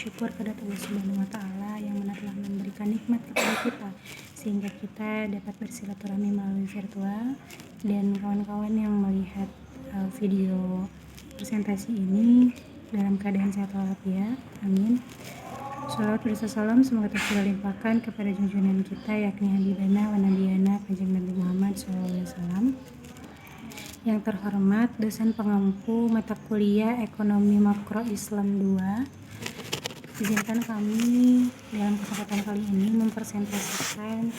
bersyukur kepada Allah Subhanahu wa Ta'ala yang telah memberikan nikmat kepada kita sehingga kita dapat bersilaturahmi melalui virtual. Dan kawan-kawan yang melihat video presentasi ini dalam keadaan sehat walafiat, amin. Shalawat berserta salam semoga terlimpahkan kepada junjungan kita yakni Habibana wa Nabiyana Kanjeng Nabi Muhammad SAW. Yang terhormat dosen pengampu mata kuliah Ekonomi Makro Islam 2, izinkan kami dalam kesempatan kali ini mempresentasikan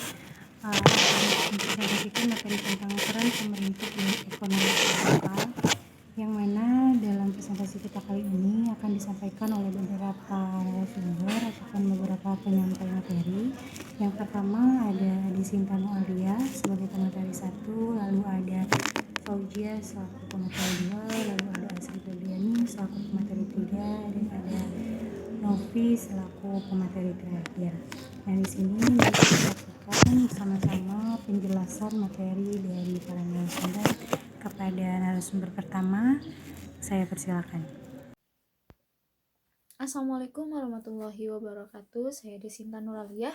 materi tentang peran pemerintah dan ekonomi global, yang mana dalam presentasi kita kali ini akan disampaikan oleh beberapa narasumber ataupun beberapa penyampai materi. Yang pertama ada Sinta Nualia sebagai pemateri 1, lalu ada Fauzia selaku pemateri 2, lalu ada Asri Febriani selaku pemateri 3, dan ada Novi selaku pemateri terakhir. Nah, di sini kita lakukan bersama-sama penjelasan materi dari para narasumber. Kepada narasumber pertama, saya persilakan. Assalamualaikum warahmatullahi wabarakatuh. Saya Sinta Nualia.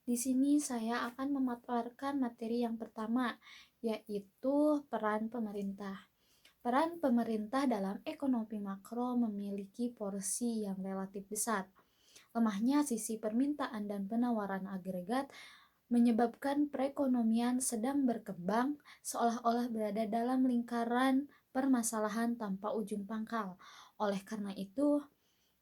Di sini saya akan memaparkan materi yang pertama, yaitu peran pemerintah. Peran pemerintah dalam ekonomi makro memiliki porsi yang relatif besar. Lemahnya sisi permintaan dan penawaran agregat menyebabkan perekonomian sedang berkembang seolah-olah berada dalam lingkaran permasalahan tanpa ujung pangkal. Oleh karena itu,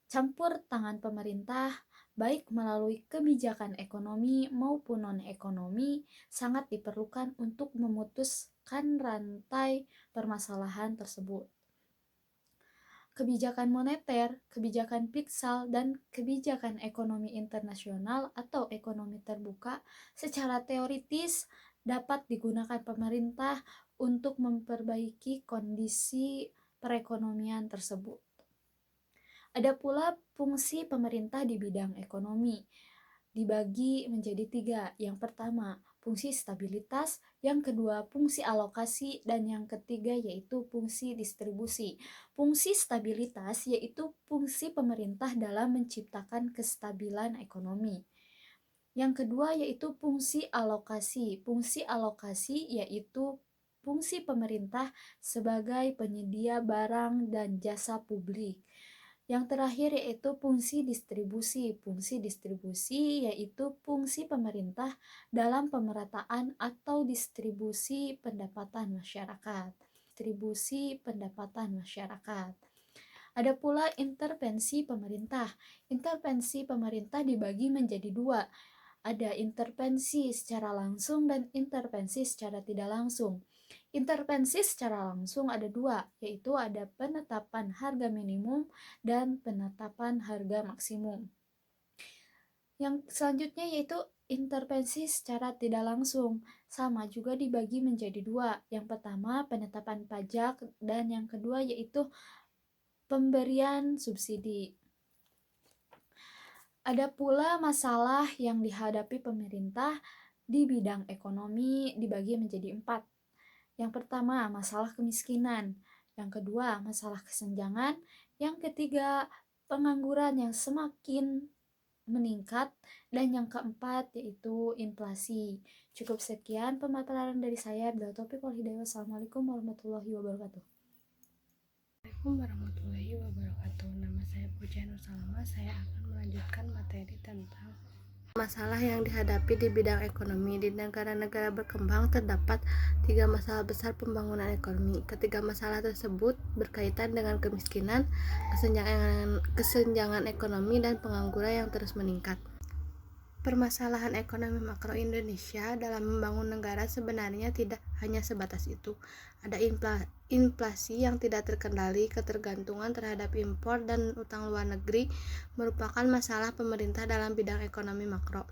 campur tangan pemerintah, baik melalui kebijakan ekonomi maupun non-ekonomi, sangat diperlukan untuk memutuskan rantai permasalahan tersebut. Kebijakan moneter, kebijakan fiskal, dan kebijakan ekonomi internasional atau ekonomi terbuka secara teoritis dapat digunakan pemerintah untuk memperbaiki kondisi perekonomian tersebut. Ada pula fungsi pemerintah di bidang ekonomi, dibagi menjadi 3. Yang pertama, fungsi stabilitas, yang kedua, fungsi alokasi, dan yang ketiga yaitu fungsi distribusi. Fungsi stabilitas yaitu fungsi pemerintah dalam menciptakan kestabilan ekonomi. Yang kedua yaitu fungsi alokasi. Fungsi alokasi yaitu fungsi pemerintah sebagai penyedia barang dan jasa publik. Yang terakhir yaitu fungsi distribusi. Fungsi distribusi yaitu fungsi pemerintah dalam pemerataan atau distribusi pendapatan masyarakat. Distribusi pendapatan masyarakat. Ada pula intervensi pemerintah. Intervensi pemerintah dibagi menjadi 2. Ada intervensi secara langsung dan intervensi secara tidak langsung. Intervensi secara langsung ada 2, yaitu ada penetapan harga minimum dan penetapan harga maksimum. Yang selanjutnya yaitu intervensi secara tidak langsung, sama juga dibagi menjadi 2. Yang pertama penetapan pajak dan yang kedua yaitu pemberian subsidi. Ada pula masalah yang dihadapi pemerintah di bidang ekonomi dibagi menjadi 4. Yang pertama, masalah kemiskinan. Yang kedua, masalah kesenjangan. Yang ketiga, pengangguran yang semakin meningkat. Dan yang keempat, yaitu inflasi. Cukup sekian pemaparan dari saya. Bila taufiq wal hidayah. Wassalamualaikum warahmatullahi wabarakatuh. Assalamualaikum warahmatullahi wabarakatuh. Nama saya Puja Nur Salama. Saya akan melanjutkan materi tentang masalah yang dihadapi di bidang ekonomi. Di negara-negara berkembang terdapat 3 masalah besar pembangunan ekonomi. Ketiga masalah tersebut berkaitan dengan kemiskinan, kesenjangan ekonomi, dan pengangguran yang terus meningkat. Permasalahan ekonomi makro Indonesia dalam membangun negara sebenarnya tidak hanya sebatas itu. Ada inflasi yang tidak terkendali, ketergantungan terhadap impor, dan utang luar negeri merupakan masalah pemerintah dalam bidang ekonomi makro.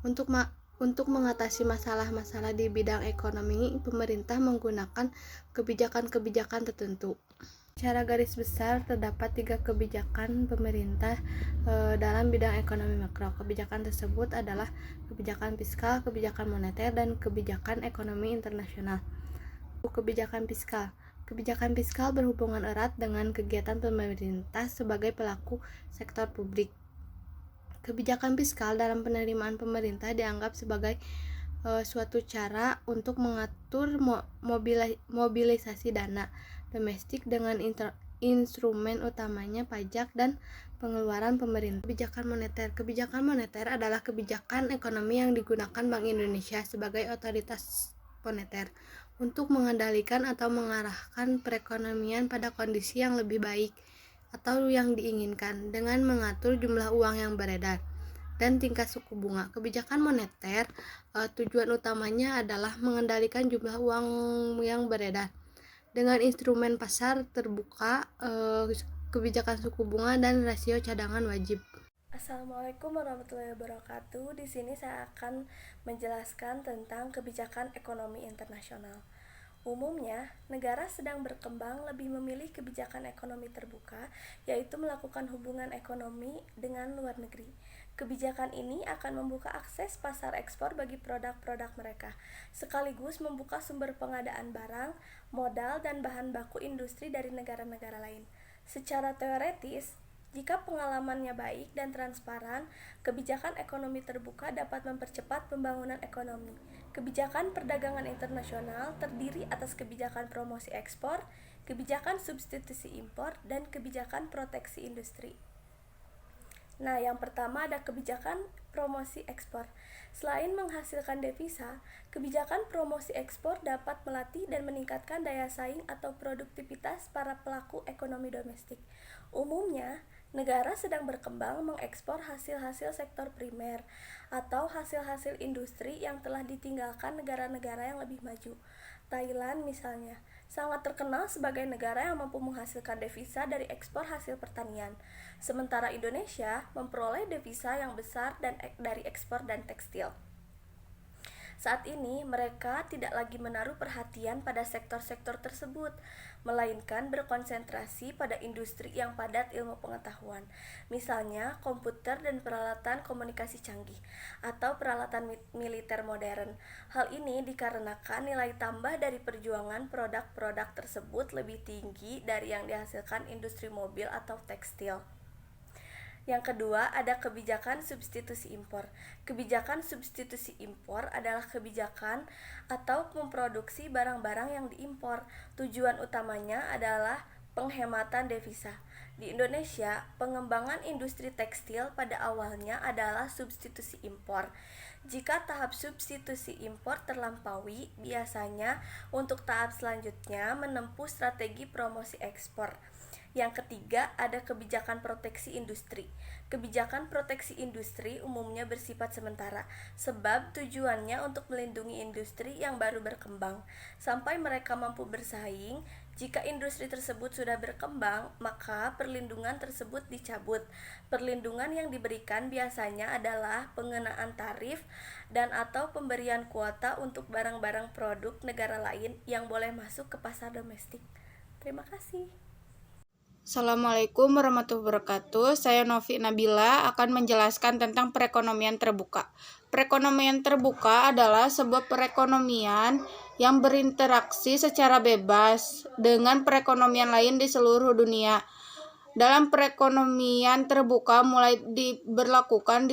Untuk mengatasi masalah-masalah di bidang ekonomi, pemerintah menggunakan kebijakan-kebijakan tertentu. Secara garis besar terdapat 3 kebijakan pemerintah dalam bidang ekonomi makro. Kebijakan tersebut adalah kebijakan fiskal, kebijakan moneter, dan kebijakan ekonomi internasional. Kebijakan fiskal. Kebijakan fiskal berhubungan erat dengan kegiatan pemerintah sebagai pelaku sektor publik. Kebijakan fiskal dalam penerimaan pemerintah dianggap sebagai suatu cara untuk mengatur mobilisasi dana domestik dengan instrumen utamanya pajak dan pengeluaran pemerintah. Kebijakan moneter adalah kebijakan ekonomi yang digunakan Bank Indonesia sebagai otoritas moneter untuk mengendalikan atau mengarahkan perekonomian pada kondisi yang lebih baik atau yang diinginkan dengan mengatur jumlah uang yang beredar dan tingkat suku bunga. Kebijakan moneter tujuan utamanya adalah mengendalikan jumlah uang yang beredar dengan instrumen pasar terbuka, kebijakan suku bunga, dan rasio cadangan wajib. Assalamualaikum warahmatullahi wabarakatuh. Di sini saya akan menjelaskan tentang kebijakan ekonomi internasional. Umumnya, negara sedang berkembang lebih memilih kebijakan ekonomi terbuka, yaitu melakukan hubungan ekonomi dengan luar negeri. Kebijakan ini akan membuka akses pasar ekspor bagi produk-produk mereka, sekaligus membuka sumber pengadaan barang, modal, dan bahan baku industri dari negara-negara lain. Secara teoretis, jika pengalamannya baik dan transparan, kebijakan ekonomi terbuka dapat mempercepat pembangunan ekonomi. Kebijakan perdagangan internasional terdiri atas kebijakan promosi ekspor, kebijakan substitusi impor, dan kebijakan proteksi industri. Nah, yang pertama ada kebijakan promosi ekspor. Selain menghasilkan devisa, kebijakan promosi ekspor dapat melatih dan meningkatkan daya saing atau produktivitas para pelaku ekonomi domestik. Umumnya, negara sedang berkembang mengekspor hasil-hasil sektor primer atau hasil-hasil industri yang telah ditinggalkan negara-negara yang lebih maju. Thailand misalnya, sangat terkenal sebagai negara yang mampu menghasilkan devisa dari ekspor hasil pertanian. Sementara Indonesia memperoleh devisa yang besar dari ekspor dan tekstil. Saat ini, mereka tidak lagi menaruh perhatian pada sektor-sektor tersebut, melainkan berkonsentrasi pada industri yang padat ilmu pengetahuan, misalnya komputer dan peralatan komunikasi canggih, atau peralatan militer modern. Hal ini dikarenakan nilai tambah dari perjuangan produk-produk tersebut lebih tinggi dari yang dihasilkan industri mobil atau tekstil. Yang kedua, ada kebijakan substitusi impor. Kebijakan substitusi impor adalah kebijakan atau memproduksi barang-barang yang diimpor. Tujuan utamanya adalah penghematan devisa. Di Indonesia, pengembangan industri tekstil pada awalnya adalah substitusi impor. Jika tahap substitusi impor terlampaui, biasanya untuk tahap selanjutnya menempuh strategi promosi ekspor. Yang ketiga, ada kebijakan proteksi industri. Kebijakan proteksi industri umumnya bersifat sementara, sebab tujuannya untuk melindungi industri yang baru berkembang, sampai mereka mampu bersaing. Jika industri tersebut sudah berkembang, maka perlindungan tersebut dicabut. Perlindungan yang diberikan biasanya adalah pengenaan tarif dan atau pemberian kuota untuk barang-barang produk negara lain yang boleh masuk ke pasar domestik. Terima kasih. Assalamualaikum warahmatullahi wabarakatuh. Saya Novi Nabila akan menjelaskan tentang perekonomian terbuka. Perekonomian terbuka adalah sebuah perekonomian yang berinteraksi secara bebas dengan perekonomian lain di seluruh dunia. Dalam perekonomian terbuka mulai diberlakukan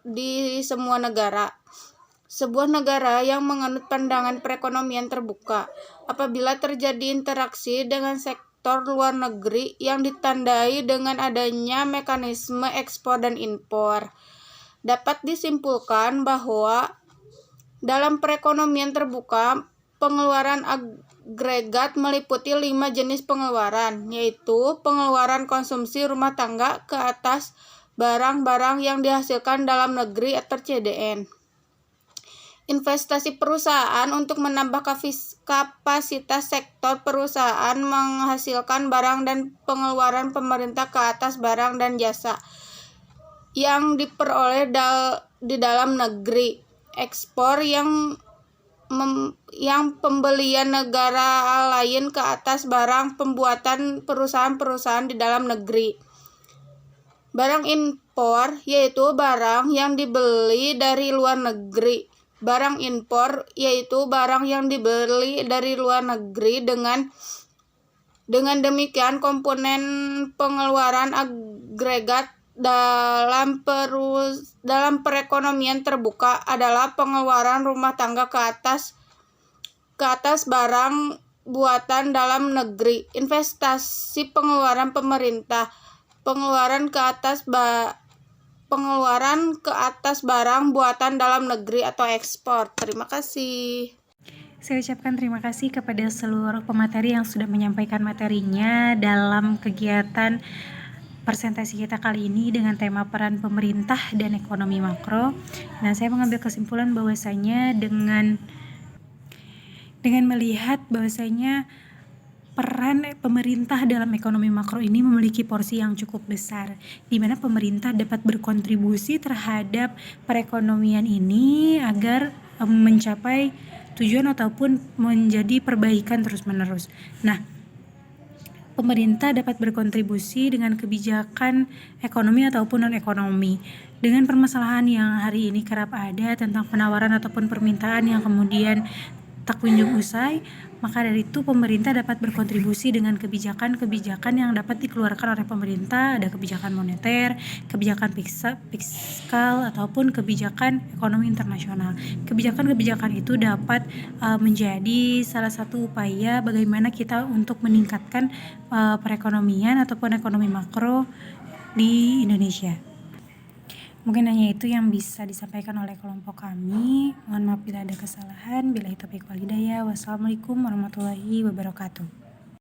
di semua negara. Sebuah negara yang menganut pandangan perekonomian terbuka apabila terjadi interaksi dengan sektor luar negeri yang ditandai dengan adanya mekanisme ekspor dan impor. Dapat disimpulkan bahwa dalam perekonomian terbuka, pengeluaran agregat meliputi 5 jenis pengeluaran, yaitu pengeluaran konsumsi rumah tangga ke atas barang-barang yang dihasilkan dalam negeri atau CDN. Investasi perusahaan untuk menambah kapasitas sektor perusahaan menghasilkan barang dan pengeluaran pemerintah ke atas barang dan jasa yang diperoleh di dalam negeri. Ekspor yang pembelian negara lain ke atas barang pembuatan perusahaan-perusahaan di dalam negeri. Barang impor yaitu barang yang dibeli dari luar negeri. Barang impor yaitu barang yang dibeli dari luar negeri. Dengan demikian komponen pengeluaran agregat dalam perekonomian terbuka adalah pengeluaran rumah tangga ke atas barang buatan dalam negeri, investasi, pengeluaran pemerintah, pengeluaran ke atas barang buatan dalam negeri atau ekspor. Terima kasih. Saya ucapkan terima kasih kepada seluruh pemateri yang sudah menyampaikan materinya dalam kegiatan presentasi kita kali ini dengan tema peran pemerintah dan ekonomi makro. Nah, saya mengambil kesimpulan bahwasanya dengan melihat bahwasanya peran pemerintah dalam ekonomi makro ini memiliki porsi yang cukup besar, di mana pemerintah dapat berkontribusi terhadap perekonomian ini agar mencapai tujuan ataupun menjadi perbaikan terus-menerus. Nah, pemerintah dapat berkontribusi dengan kebijakan ekonomi ataupun non-ekonomi. Dengan permasalahan yang hari ini kerap ada tentang penawaran ataupun permintaan yang kemudian tak kunjung usai, maka dari itu pemerintah dapat berkontribusi dengan kebijakan-kebijakan yang dapat dikeluarkan oleh pemerintah. Ada kebijakan moneter, kebijakan fiskal, ataupun kebijakan ekonomi internasional. Kebijakan-kebijakan itu dapat menjadi salah satu upaya bagaimana kita untuk meningkatkan perekonomian ataupun ekonomi makro di Indonesia. Mungkin hanya itu yang bisa disampaikan oleh kelompok kami. Mohon maaf bila ada kesalahan. Billahi taufiq wal hidayah. Wassalamualaikum warahmatullahi wabarakatuh.